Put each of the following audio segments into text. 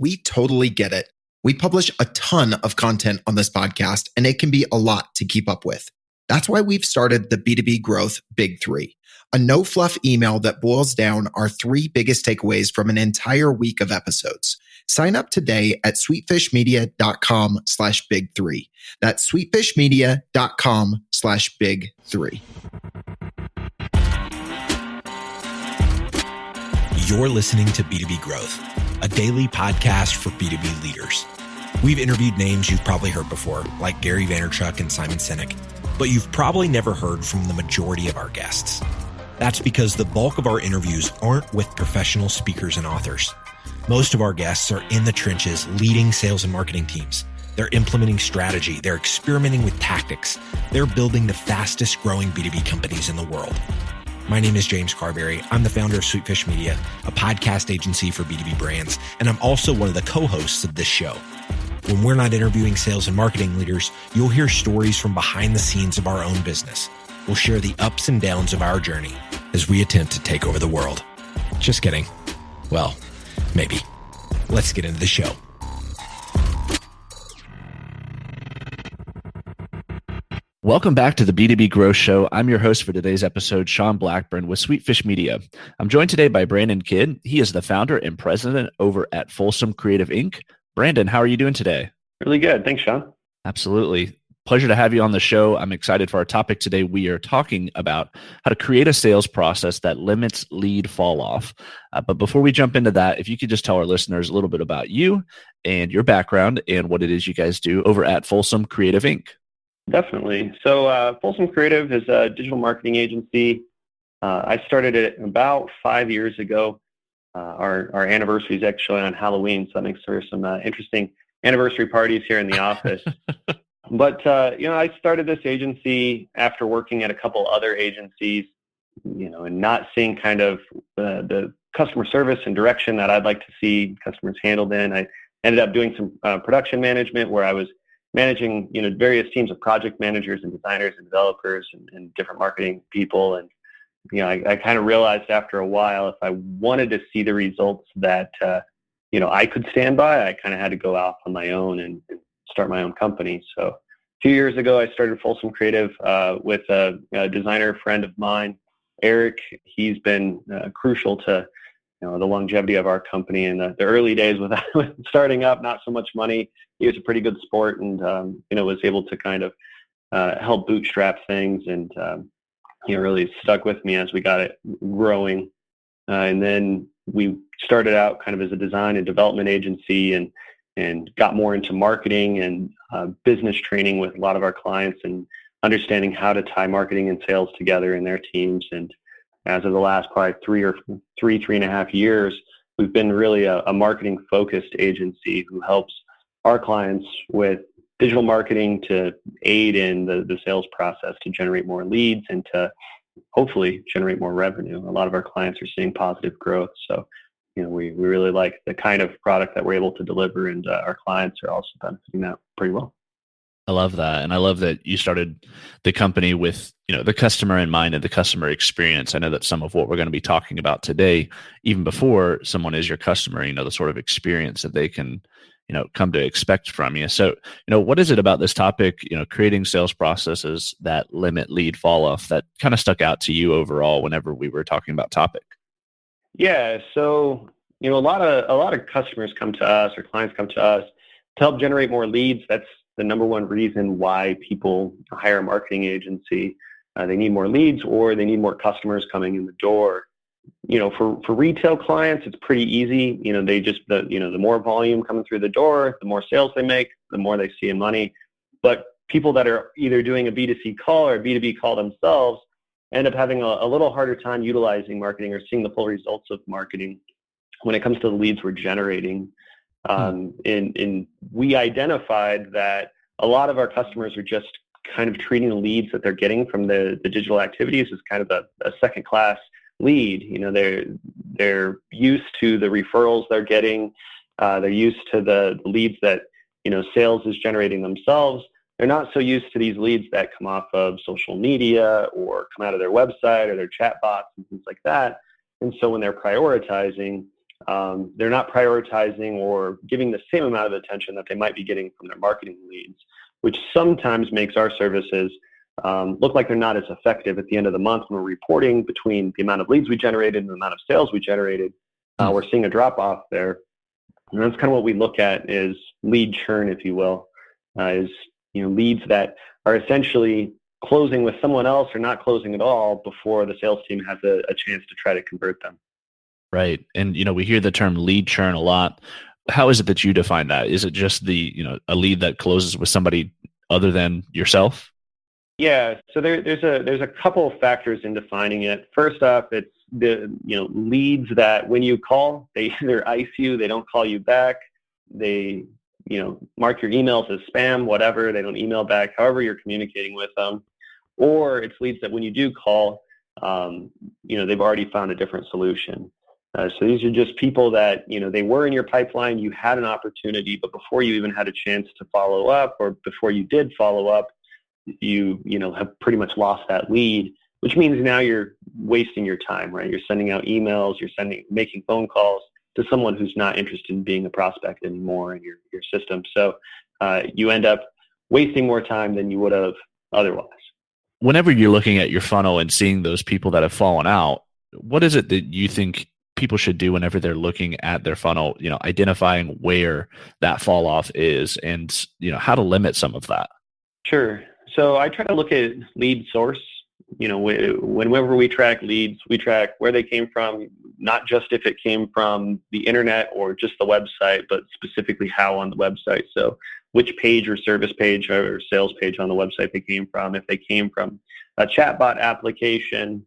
we totally get it. We publish a ton of content on this podcast, and it can be a lot to keep up with. That's why we've started the B2B Growth Big Three, a no-fluff email that boils down our 3 biggest takeaways from an entire week of episodes. Sign up today at sweetfishmedia.com/big3. That's sweetfishmedia.com/big3. You're listening to B2B Growth, a daily podcast for B2B leaders. We've interviewed names you've probably heard before, like Gary Vaynerchuk and Simon Sinek, but you've probably never heard from the majority of our guests. That's because the bulk of our interviews aren't with professional speakers and authors. Most of our guests are in the trenches leading sales and marketing teams. They're implementing strategy. They're experimenting with tactics. They're building the fastest growing B2B companies in the world. My name is James Carberry. I'm the founder of Sweetfish Media, a podcast agency for B2B brands, and I'm also one of the co-hosts of this show. When we're not interviewing sales and marketing leaders, you'll hear stories from behind the scenes of our own business. We'll share the ups and downs of our journey as we attempt to take over the world. Just kidding. Well, maybe. Let's get into the show. Welcome back to the B2B Growth Show. I'm your host for today's episode, Sean Blackburn with Sweetfish Media. I'm joined today by Brandon Kidd. He is the founder and president over at Folsom Creative Inc. Brandon, how are you doing today? Really good. Thanks, Sean. Absolutely. Pleasure to have you on the show. I'm excited for our topic today. We are talking about how to create a sales process that limits lead fall off. But before we jump into that, if you could just tell our listeners a little bit about you and your background and what it is you guys do over at Folsom Creative Inc. Definitely. So Folsom Creative is a digital marketing agency. I started it about 5 years ago. Our anniversary is actually on Halloween, so that makes for some interesting anniversary parties here in the office. But, I started this agency after working at a couple other agencies, and not seeing kind of the customer service and direction that I'd like to see customers handled in. I ended up doing some production management where I was managing, various teams of project managers and designers and developers and different marketing people. And, I kind of realized after a while, if I wanted to see the results that, I could stand by, I kind of had to go off on my own and start my own company. So a few years ago, I started Folsom Creative with a designer friend of mine, Eric. He's been crucial to the longevity of our company. In the early days with starting up, not so much money. He was a pretty good sport and, was able to kind of help bootstrap things and, really stuck with me as we got it growing. And then we started out kind of as a design and development agency and got more into marketing and business training with a lot of our clients and understanding how to tie marketing and sales together in their teams. And as of the last probably 3.5 years, we've been really a marketing-focused agency who helps our clients with digital marketing to aid in the sales process to generate more leads and to hopefully generate more revenue. A lot of our clients are seeing positive growth. So, we really like the kind of product that we're able to deliver, and our clients are also benefiting that pretty well. I love that. And I love that you started the company with, the customer in mind and the customer experience. I know that some of what we're going to be talking about today, even before someone is your customer, the sort of experience that they can, come to expect from you. So, what is it about this topic, creating sales processes that limit lead fall off that kind of stuck out to you overall whenever we were talking about topic? Yeah. So, a lot of customers come to us or clients come to us to help generate more leads. That's the number one reason why people hire a marketing agency. They need more leads or they need more customers coming in the door. For retail clients, it's pretty easy. They just, the more volume coming through the door, the more sales they make, the more they see in money. But people that are either doing a B2C call or a B2B call themselves end up having a little harder time utilizing marketing or seeing the full results of marketing when it comes to the leads we're generating. And we identified that a lot of our customers are just kind of treating the leads that they're getting from the digital activities as kind of a second class lead. They're used to the referrals they're getting. They're used to the leads that, sales is generating themselves. They're not so used to these leads that come off of social media or come out of their website or their chat bots and things like that. And so when they're prioritizing, they're not prioritizing or giving the same amount of attention that they might be getting from their marketing leads, which sometimes makes our services look like they're not as effective at the end of the month when we're reporting between the amount of leads we generated and the amount of sales we generated. We're seeing a drop off there. And that's kind of what we look at is lead churn, if you will, is leads that are essentially closing with someone else or not closing at all before the sales team has a chance to try to convert them. Right. And, we hear the term lead churn a lot. How is it that you define that? Is it just a lead that closes with somebody other than yourself? Yeah. So there's a couple of factors in defining it. First off, it's the, leads that when you call, they either ice you, they don't call you back, they, mark your emails as spam, whatever, they don't email back, however you're communicating with them. Or it's leads that when you do call, they've already found a different solution. So these are just people that, they were in your pipeline, you had an opportunity, but before you even had a chance to follow up or before you did follow up, you have pretty much lost that lead, which means now you're wasting your time, right? You're sending out emails, making phone calls to someone who's not interested in being a prospect anymore in your system. So you end up wasting more time than you would have otherwise. Whenever you're looking at your funnel and seeing those people that have fallen out, what is it that you think people should do whenever they're looking at their funnel, identifying where that fall off is and, how to limit some of that? Sure. So I try to look at lead source. Whenever we track leads, we track where they came from, not just if it came from the internet or just the website, but specifically how on the website. So which page or service page or sales page on the website they came from, if they came from a chatbot application,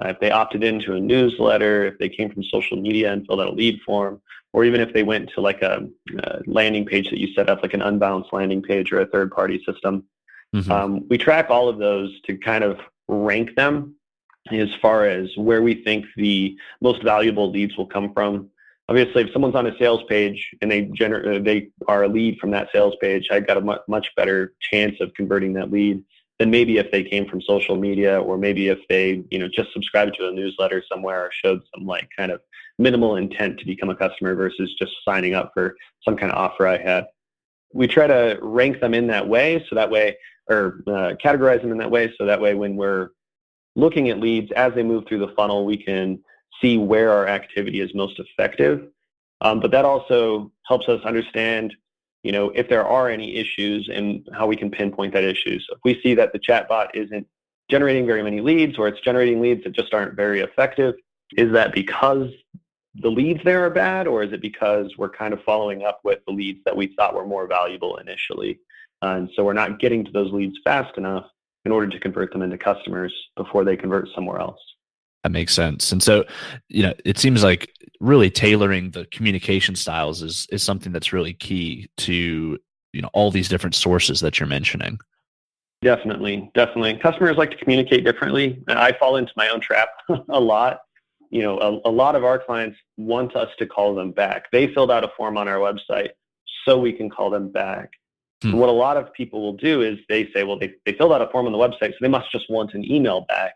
if they opted into a newsletter, if they came from social media and filled out a lead form, or even if they went to like a landing page that you set up, like an unbalanced landing page or a third-party system. Mm-hmm. We track all of those to kind of rank them as far as where we think the most valuable leads will come from. Obviously, if someone's on a sales page and they are a lead from that sales page, I've got a much better chance of converting that lead than maybe if they came from social media, or maybe if they just subscribed to a newsletter somewhere or showed some like kind of minimal intent to become a customer versus just signing up for some kind of offer I had. We try to rank them in that way, or categorize them in that way, so that way when we're looking at leads as they move through the funnel, we can see where our activity is most effective. But that also helps us understand, if there are any issues and how we can pinpoint that issue. So if we see that the chatbot isn't generating very many leads, or it's generating leads that just aren't very effective, is that because the leads there are bad, or is it because we're kind of following up with the leads that we thought were more valuable initially? And so we're not getting to those leads fast enough in order to convert them into customers before they convert somewhere else. That makes sense. And so, it seems like really tailoring the communication styles is something that's really key to, all these different sources that you're mentioning. Definitely. Customers like to communicate differently. I fall into my own trap a lot. A lot of our clients want us to call them back. They filled out a form on our website so we can call them back. And what a lot of people will do is they say, well, they filled out a form on the website, so they must just want an email back.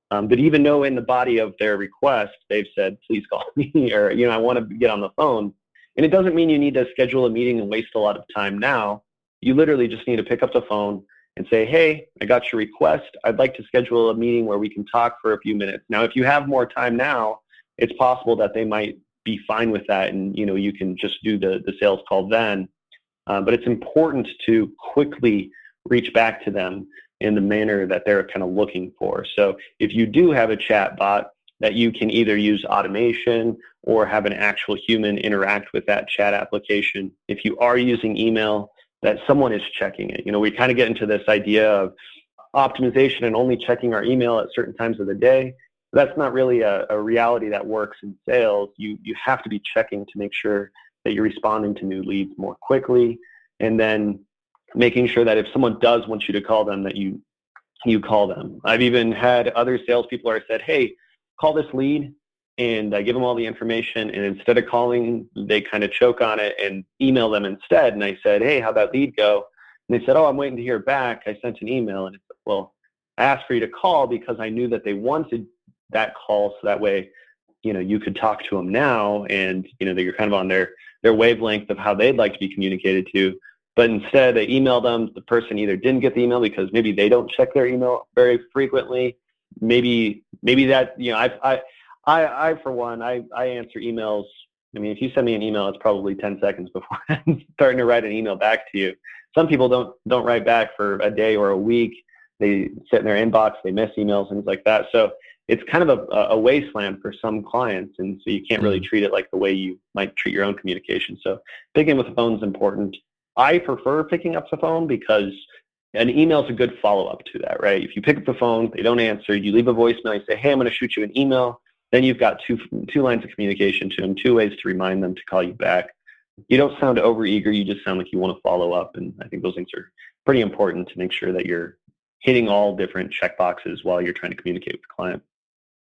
But even though in the body of their request, they've said, please call me, or, I want to get on the phone. And it doesn't mean you need to schedule a meeting and waste a lot of time now. You literally just need to pick up the phone and say, hey, I got your request. I'd like to schedule a meeting where we can talk for a few minutes. Now, if you have more time now, it's possible that they might be fine with that, and, you can just do the sales call then. But it's important to quickly reach back to them in the manner that they're kind of looking for. So if you do have a chat bot that you can either use automation or have an actual human interact with that chat application, if you are using email, that someone is checking it. We kind of get into this idea of optimization and only checking our email at certain times of the day. That's not really a reality that works in sales. You have to be checking to make sure that you're responding to new leads more quickly, and then making sure that if someone does want you to call them, that you call them. I've even had other salespeople who said, hey, call this lead, and I give them all the information, and instead of calling, they kind of choke on it and email them instead. And I said, hey, how'd that lead go? And they said, oh, I'm waiting to hear back. I sent an email. And it's like, well, I asked for you to call because I knew that they wanted that call, so that way, you could talk to them now and, that you're kind of on their wavelength of how they'd like to be communicated to. But instead they email them. The person either didn't get the email because maybe they don't check their email very frequently. Maybe that, I for one, I answer emails. I mean, if you send me an email, it's probably 10 seconds before I'm starting to write an email back to you. Some people don't write back for a day or a week. They sit in their inbox, they miss emails, things like that. So it's kind of a wasteland for some clients. And so you can't really treat it like the way you might treat your own communication. So picking up the phone is important. I prefer picking up the phone because an email is a good follow-up to that, right? If you pick up the phone, they don't answer, you leave a voicemail, you say, hey, I'm going to shoot you an email. Then you've got two lines of communication to them, 2 ways to remind them to call you back. You don't sound overeager. You just sound like you want to follow up. And I think those things are pretty important to make sure that you're hitting all different check boxes while you're trying to communicate with the client.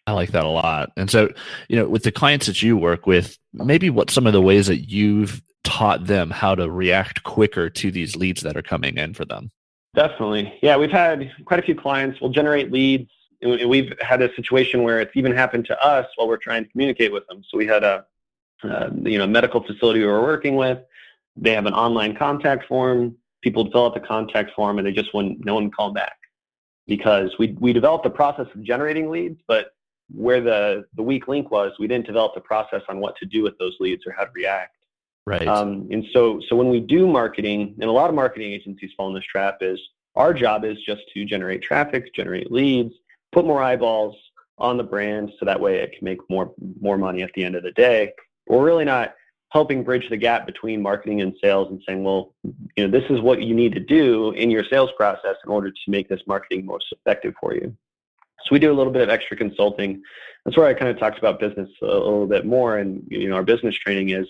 I like that a lot. And so, with the clients that you work with, maybe what some of the ways that you've taught them how to react quicker to these leads that are coming in for them? Definitely. Yeah, we've had quite a few clients. We'll generate leads. And we've had a situation where it's even happened to us while we're trying to communicate with them. So we had a medical facility we were working with. They have an online contact form. People would fill out the contact form and no one would call back because we developed the process of generating leads, but where the weak link was, we didn't develop the process on what to do with those leads or how to react. Right. And so when we do marketing, and a lot of marketing agencies fall in this trap, is our job is just to generate traffic, generate leads, put more eyeballs on the brand so that way it can make more money at the end of the day. We're really not helping bridge the gap between marketing and sales and saying, well, this is what you need to do in your sales process in order to make this marketing most effective for you. So we do a little bit of extra consulting. That's where I kind of talked about business a little bit more. And our business training is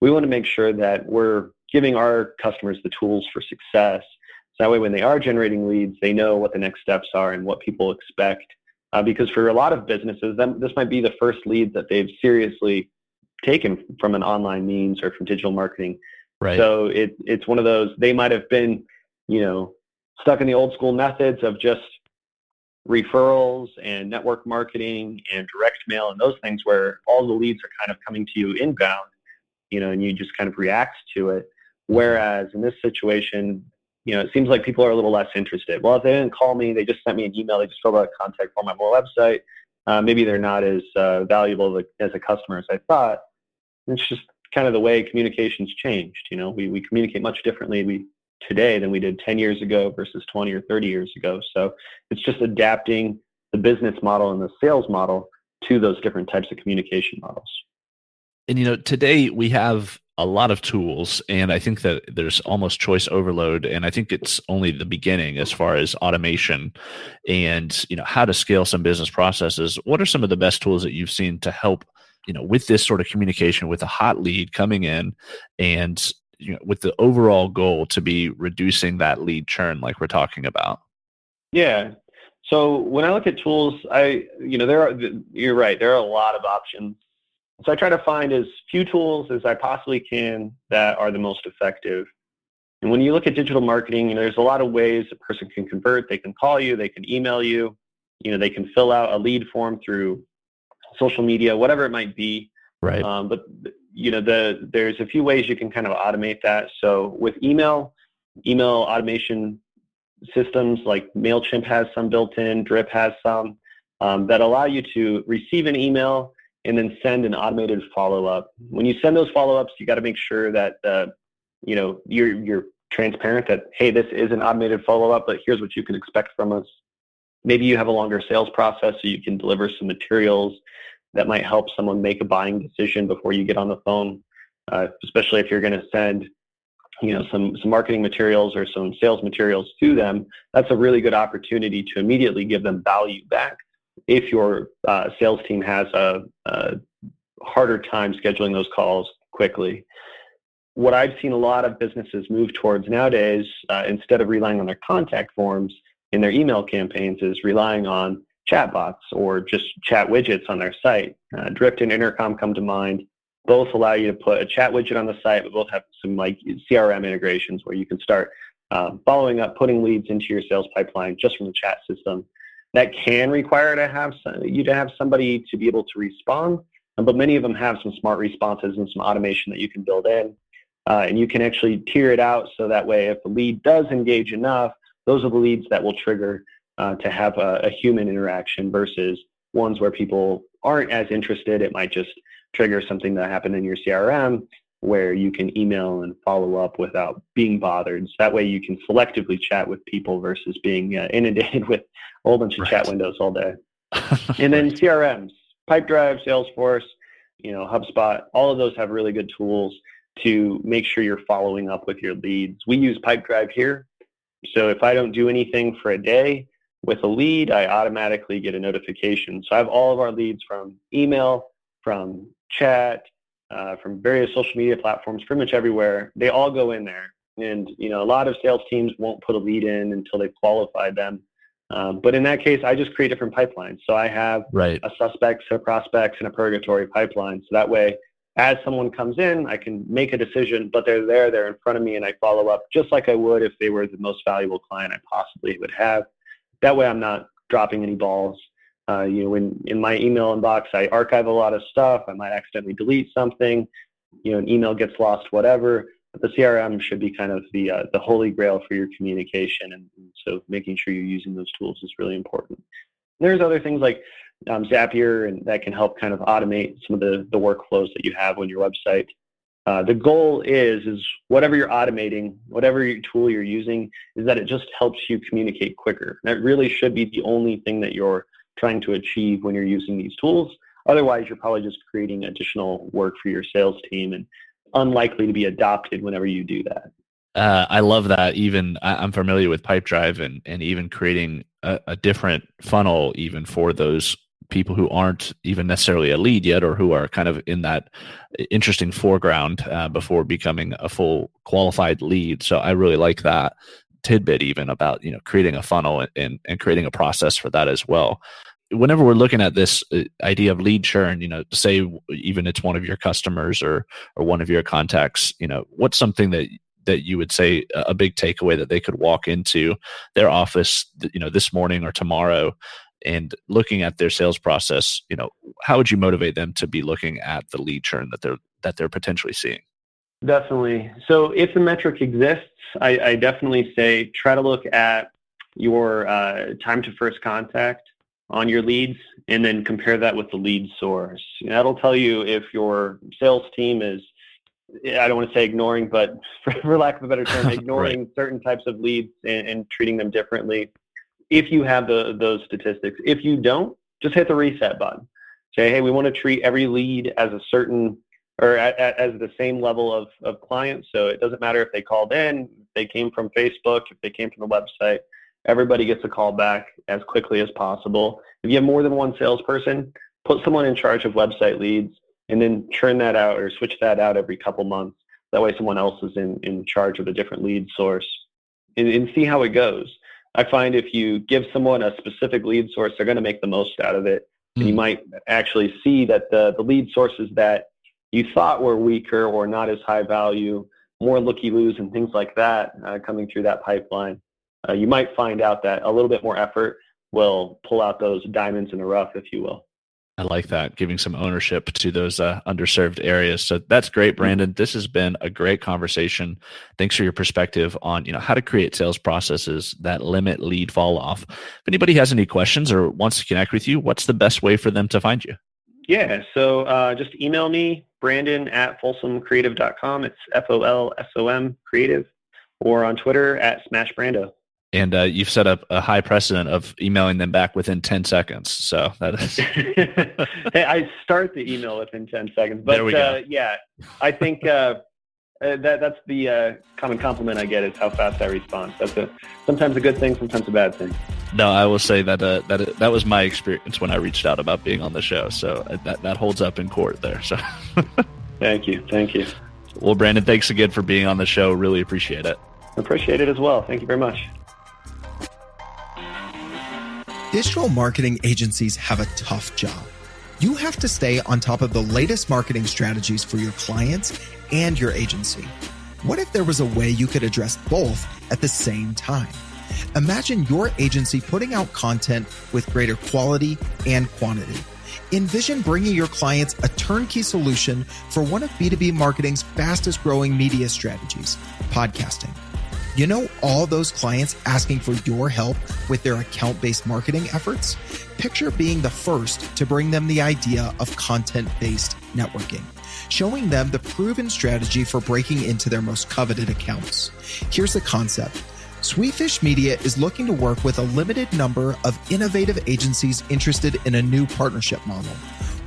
we want to make sure that we're giving our customers the tools for success. So that way, when they are generating leads, they know what the next steps are and what people expect. Because for a lot of businesses, this might be the first lead that they've seriously taken from an online means or from digital marketing. Right. So it's one of those, they might have been, stuck in the old school methods of just referrals and network marketing and direct mail and those things where all the leads are kind of coming to you inbound, and you just kind of react to it. Whereas in this situation, it seems like people are a little less interested. Well, if they didn't call me, they just sent me an email, they just filled out a contact form on my website, maybe they're not as valuable as a customer as I thought. It's just kind of the way communication's changed. We communicate much differently today than we did 10 years ago versus 20 or 30 years ago. So it's just adapting the business model and the sales model to those different types of communication models. And, today we have a lot of tools, and I think that there's almost choice overload. And I think it's only the beginning as far as automation and, how to scale some business processes. What are some of the best tools that you've seen to help, with this sort of communication with a hot lead coming in and, with the overall goal to be reducing that lead churn like we're talking about? Yeah. So when I look at tools, you're right, there are a lot of options. So I try to find as few tools as I possibly can that are the most effective. And when you look at digital marketing, there's a lot of ways a person can convert. They can call you, they can email you, they can fill out a lead form through social media, whatever it might be. Right. But there's a few ways you can kind of automate that. So with email automation systems like MailChimp has some built in, Drip has some that allow you to receive an email and then send an automated follow-up. When you send those follow-ups, you got to make sure that you're transparent that, hey, this is an automated follow-up, but here's what you can expect from us. Maybe you have a longer sales process so you can deliver some materials that might help someone make a buying decision before you get on the phone, especially if you're going to send some marketing materials or some sales materials to them. That's a really good opportunity to immediately give them value back if your sales team has a harder time scheduling those calls quickly. What I've seen a lot of businesses move towards nowadays, instead of relying on their contact forms in their email campaigns, is relying on chatbots or just chat widgets on their site. Drift and Intercom come to mind. Both allow you to put a chat widget on the site, but both have some like CRM integrations where you can start following up, putting leads into your sales pipeline just from the chat system. That can require you to have somebody to be able to respond, but many of them have some smart responses and some automation that you can build in. And you can actually tier it out so that way if the lead does engage enough, those are the leads that will trigger to have a human interaction versus ones where people aren't as interested. It might just trigger something that happened in your CRM where you can email and follow up without being bothered. So that way you can selectively chat with people versus being inundated with a whole bunch of chat windows all day. And then CRMs, Pipedrive, Salesforce, HubSpot, all of those have really good tools to make sure you're following up with your leads. We use Pipedrive here. So if I don't do anything for a day with a lead, I automatically get a notification. So I have all of our leads from email, from chat, from various social media platforms, pretty much everywhere. They all go in there. And, a lot of sales teams won't put a lead in until they've qualified them. But in that case, I just create different pipelines. So I have a suspects, a prospects, and a purgatory pipeline. So that way, as someone comes in, I can make a decision, but they're in front of me, and I follow up just like I would if they were the most valuable client I possibly would have. That way I'm not dropping any balls. In my email inbox, I archive a lot of stuff. I might accidentally delete something. An email gets lost, whatever. But the CRM should be kind of the holy grail for your communication. And so making sure you're using those tools is really important. There's other things like Zapier, and that can help kind of automate some of the workflows that you have on your website. The goal is whatever you're automating, whatever tool you're using, is that it just helps you communicate quicker. That really should be the only thing that you're trying to achieve when you're using these tools. Otherwise, you're probably just creating additional work for your sales team and unlikely to be adopted whenever you do that. I love that. Even I'm familiar with Pipedrive and even creating a different funnel even for those people who aren't even necessarily a lead yet, or who are kind of in that interesting foreground before becoming a full qualified lead. So I really like that tidbit even about, creating a funnel and creating a process for that as well. Whenever we're looking at this idea of lead churn, say even it's one of your customers or one of your contacts, what's something that you would say a big takeaway that they could walk into their office, this morning or tomorrow, and looking at their sales process, how would you motivate them to be looking at the lead churn that they're potentially seeing? Definitely. So if the metric exists, I definitely say try to look at your time to first contact on your leads and then compare that with the lead source. That'll tell you if your sales team is, I don't want to say ignoring, but for lack of a better term, ignoring certain types of leads and treating them differently. If you have those statistics, if you don't, just hit the reset button. Say, hey, we want to treat every lead as a certain or as the same level of clients. So it doesn't matter if they called in, if they came from Facebook, if they came from the website. Everybody gets a call back as quickly as possible. If you have more than one salesperson, put someone in charge of website leads and then churn that out or switch that out every couple months. That way someone else is in charge of a different lead source and see how it goes. I find if you give someone a specific lead source, they're going to make the most out of it. And you might actually see that the lead sources that you thought were weaker or not as high value, more looky-loos and things like that coming through that pipeline. You might find out that a little bit more effort will pull out those diamonds in the rough, if you will. I like that, giving some ownership to those underserved areas. So that's great, Brandon. This has been a great conversation. Thanks for your perspective on how to create sales processes that limit lead fall off. If anybody has any questions or wants to connect with you, what's the best way for them to find you? Yeah, so just email me, brandon@folsomcreative.com. It's FOLSOM creative, or on Twitter @SmashBrando. And you've set up a high precedent of emailing them back within 10 seconds. So that is. Hey, I start the email within 10 seconds. But there we go. Yeah, I think that's the common compliment I get is how fast I respond. That's sometimes a good thing, sometimes a bad thing. No, I will say that that was my experience when I reached out about being on the show. So that holds up in court there. So Thank you. Well, Brandon, thanks again for being on the show. Really appreciate it. Appreciate it as well. Thank you very much. Digital marketing agencies have a tough job. You have to stay on top of the latest marketing strategies for your clients and your agency. What if there was a way you could address both at the same time? Imagine your agency putting out content with greater quality and quantity. Envision bringing your clients a turnkey solution for one of B2B marketing's fastest growing media strategies, podcasting. You know all those clients asking for your help with their account-based marketing efforts? Picture being the first to bring them the idea of content-based networking, showing them the proven strategy for breaking into their most coveted accounts. Here's the concept. Sweetfish Media is looking to work with a limited number of innovative agencies interested in a new partnership model.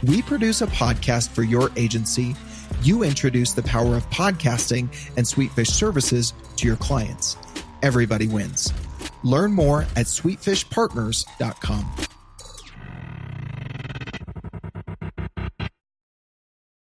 We produce a podcast for your agency. You introduce the power of podcasting and Sweetfish services to your clients. Everybody wins. Learn more at sweetfishpartners.com.